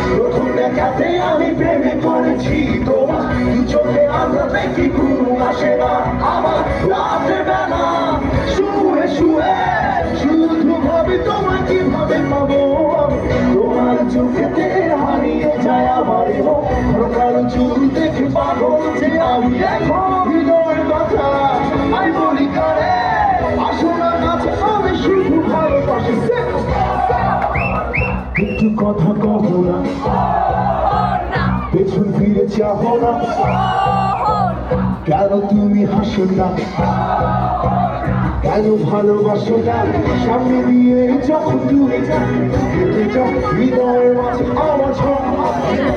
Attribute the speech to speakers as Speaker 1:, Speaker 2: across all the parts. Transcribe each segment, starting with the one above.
Speaker 1: প্রথম দেখাতে আমি প্রেমে পড়েছি তোমার দু চোখে আমরা দেখি ঘুম আসে না আমার রাতে বেলা শুয়ে শুয়ে শুধু ভাবি তোমায় কিভাবে পাবো তোমার চোখেতে হারিয়ে যায় আমার মন চুল দেখে পাগল যে আমি এখন হৃদয়ের কথা আমি বলি কারে আসো না কাছে আমি শুধু ভালোবাসি একটু কথা কব না পেছন ফিরে চাবো না কেন তুমি হাসো না কেন ভালোবাসো না সামনে দিয়ে যখন তুমি হেঁটে যাও হৃদয়ের মাঝে আমার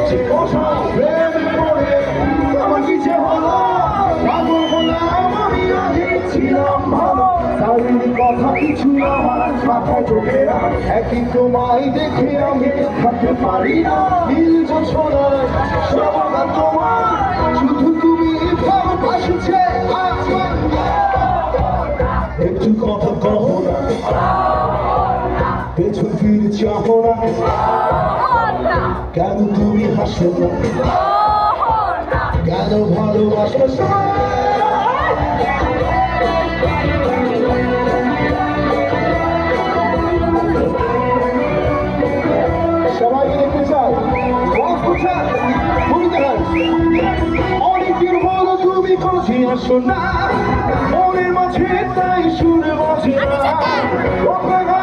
Speaker 1: যে কথা প্রেম করে আমার কি যে হলো পাগল হলাম আমি আগে ছিলাম ভালো তাদের কথা কিছু আমার মাথায় ঢোকে না একদিন তোমায় দেখে আমি থাকতে পারি না নীল ছোড়ায় সমাধান তোমার শুধু তুমি ভালোবাসছে একটু কথা কহ না পেছন ফিরে চাবো না কেন তুমি হাসো না কেন ভালোবাসো সবাই দেখতে চাই অনেকদিন হলো তুমি কাছে আসো না মনের মাঝে তাই শুনে বাজে না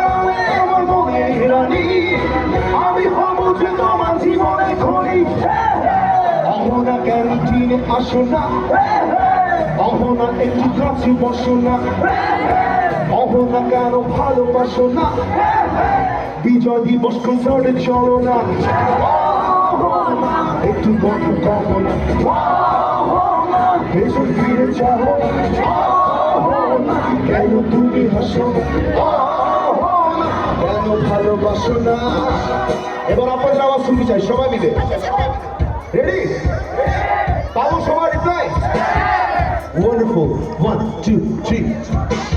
Speaker 1: আমার মনে রানী আমি হবো যে তোমার জীবনে খনি অহনা ক্যান্টিনে আসো না অহনা একটু কাছে বসো না অহনা কেন ভালোবাসো না বিজয় দিবস কনসার্টে চলো না একটু কথা কहो না পেছন ফিরে যাও কেন তুমি হাসো কেন ভালোবাসো না এবার আপনাদের আওয়াজ শুনতে চাই সবাই মিলে রেডি পাবো সবাই রিপ্লাই ওয়ান্ডারফুল 1 2 3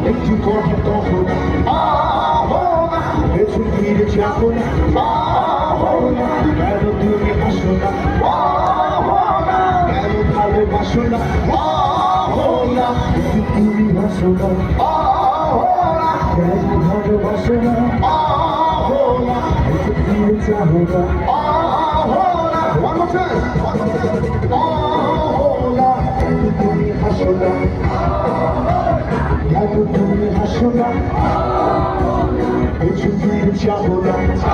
Speaker 1: একটু কথা তখন পেছন ফিরে যাবো না কেন তুমি হাসো না কেন ভালোবাসো না তুমি হাসো না কেন ভালোবাসো না পেছন ফিরে যাবো না তুমি হাসো না কেন তুমি হাসো না পেছন ফিরে যাবো না